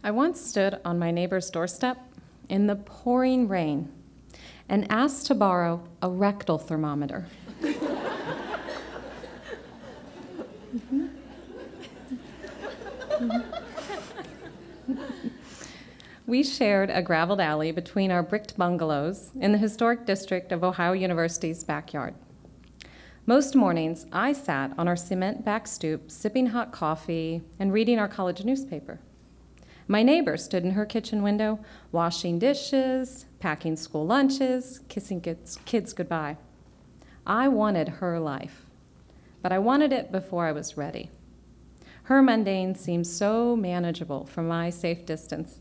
I once stood on my neighbor's doorstep in the pouring rain and asked to borrow a rectal thermometer. We shared a graveled alley between our bricked bungalows in the historic district of Ohio University's backyard. Most mornings, I sat on our cement back stoop, sipping hot coffee and reading our college newspaper. My neighbor stood in her kitchen window, washing dishes, packing school lunches, kissing kids goodbye. I wanted her life, but I wanted it before I was ready. Her mundane seemed so manageable from my safe distance.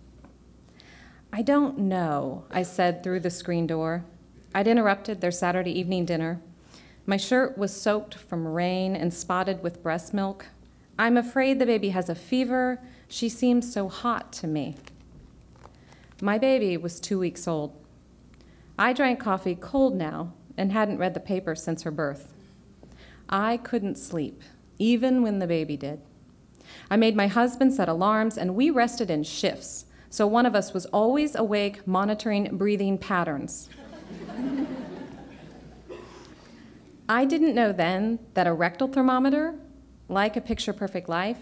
I don't know, I said through the screen door. I'd interrupted their Saturday evening dinner. My shirt was soaked from rain and spotted with breast milk. I'm afraid the baby has a fever. She seems so hot to me. My baby was 2 weeks old. I drank coffee cold now and hadn't read the paper since her birth. I couldn't sleep, even when the baby did. I made my husband set alarms, and we rested in shifts, so one of us was always awake monitoring breathing patterns. I didn't know then that a rectal thermometer, like a picture-perfect life,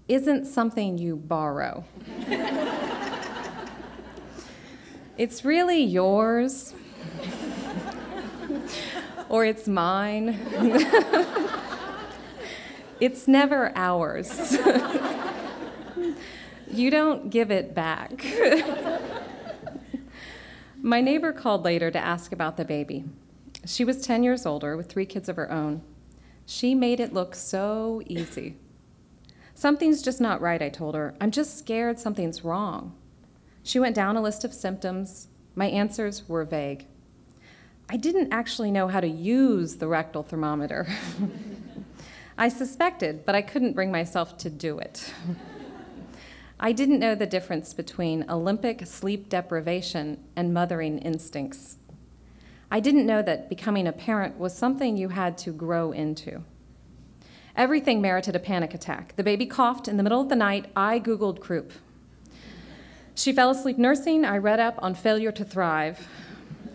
isn't something you borrow. It's really yours, or it's mine. It's never ours. You don't give it back. My neighbor called later to ask about the baby. She was 10 years older with 3 kids of her own. She made it look so easy. Something's just not right, I told her. I'm just scared something's wrong. She went down a list of symptoms. My answers were vague. I didn't actually know how to use the rectal thermometer. I suspected, but I couldn't bring myself to do it. I didn't know the difference between Olympic sleep deprivation and mothering instincts. I didn't know that becoming a parent was something you had to grow into. Everything merited a panic attack. The baby coughed in the middle of the night. I Googled croup. She fell asleep nursing. I read up on failure to thrive.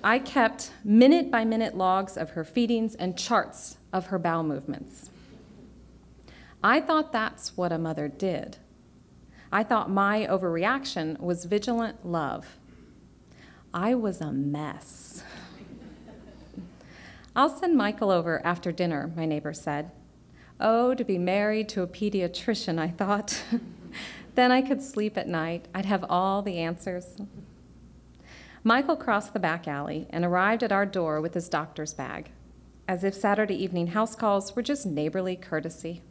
I kept minute-by-minute logs of her feedings and charts of her bowel movements. I thought that's what a mother did. I thought my overreaction was vigilant love. I was a mess. I'll send Michael over after dinner, my neighbor said. Oh, to be married to a pediatrician, I thought. Then I could sleep at night. I'd have all the answers. Michael crossed the back alley and arrived at our door with his doctor's bag, as if Saturday evening house calls were just neighborly courtesy.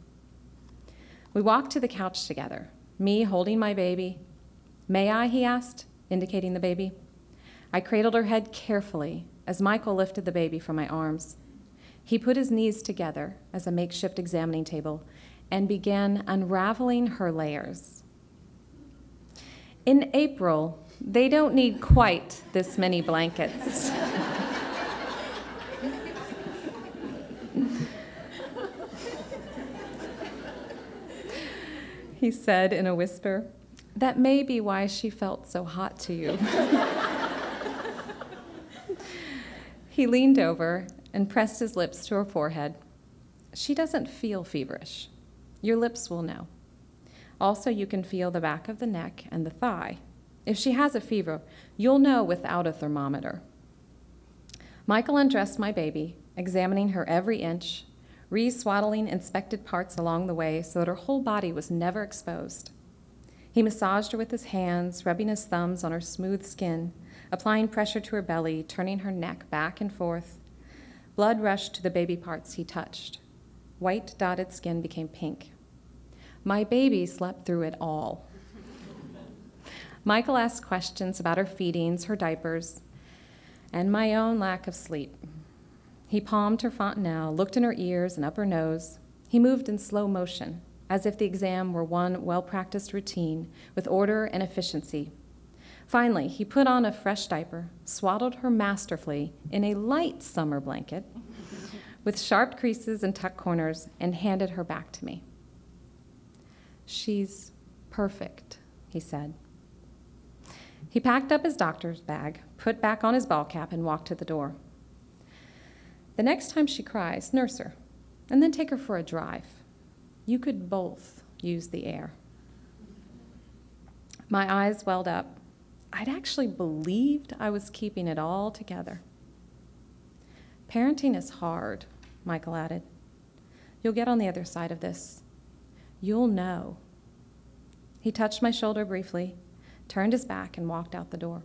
We walked to the couch together, me holding my baby. May I, he asked, indicating the baby. I cradled her head carefully as Michael lifted the baby from my arms. He put his knees together as a makeshift examining table and began unraveling her layers. In April, they don't need quite this many blankets. He said in a whisper, that may be why she felt so hot to you. He leaned over and pressed his lips to her forehead. She doesn't feel feverish. Your lips will know. Also, you can feel the back of the neck and the thigh. If she has a fever, you'll know without a thermometer. Michael undressed my baby, examining her every inch, re-swaddling inspected parts along the way so that her whole body was never exposed. He massaged her with his hands, rubbing his thumbs on her smooth skin, applying pressure to her belly, turning her neck back and forth. Blood rushed to the baby parts he touched. White dotted skin became pink. My baby slept through it all. Michael asked questions about her feedings, her diapers, and my own lack of sleep. He palmed her fontanelle, looked in her ears and up her nose. He moved in slow motion, as if the exam were one well-practiced routine with order and efficiency. Finally, he put on a fresh diaper, swaddled her masterfully in a light summer blanket with sharp creases and tuck corners, and handed her back to me. She's perfect, he said. He packed up his doctor's bag, put back on his ball cap, and walked to the door. The next time she cries, nurse her, and then take her for a drive. You could both use the air. My eyes welled up. I'd actually believed I was keeping it all together. Parenting is hard, Michael added. You'll get on the other side of this. You'll know. He touched my shoulder briefly, turned his back, and walked out the door.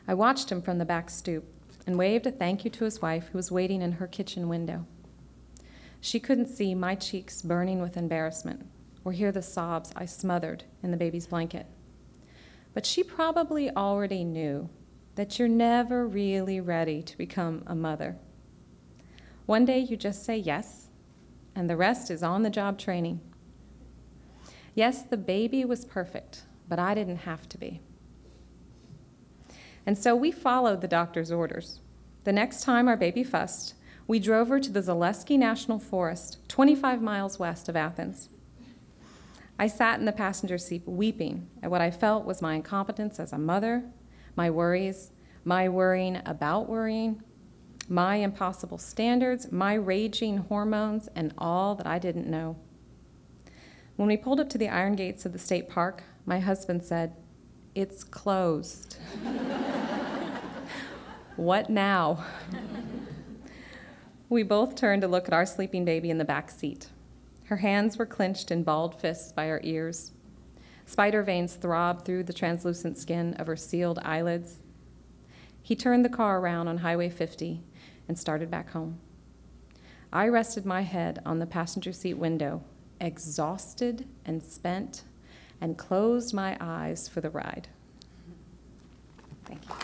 I watched him from the back stoop and waved a thank you to his wife, who was waiting in her kitchen window. She couldn't see my cheeks burning with embarrassment or hear the sobs I smothered in the baby's blanket. But she probably already knew that you're never really ready to become a mother. One day you just say yes, and the rest is on-the-job training. Yes, the baby was perfect, but I didn't have to be. And so we followed the doctor's orders. The next time our baby fussed, we drove her to the Zaleski National Forest, 25 miles west of Athens. I sat in the passenger seat weeping at what I felt was my incompetence as a mother, my worries, my worrying about worrying, my impossible standards, my raging hormones, and all that I didn't know. When we pulled up to the iron gates of the state park, my husband said, "It's closed." What now? We both turned to look at our sleeping baby in the back seat. Her hands were clenched in balled fists by her ears. Spider veins throbbed through the translucent skin of her sealed eyelids. He turned the car around on Highway 50 and started back home. I rested my head on the passenger seat window, exhausted and spent, and closed my eyes for the ride. Thank you.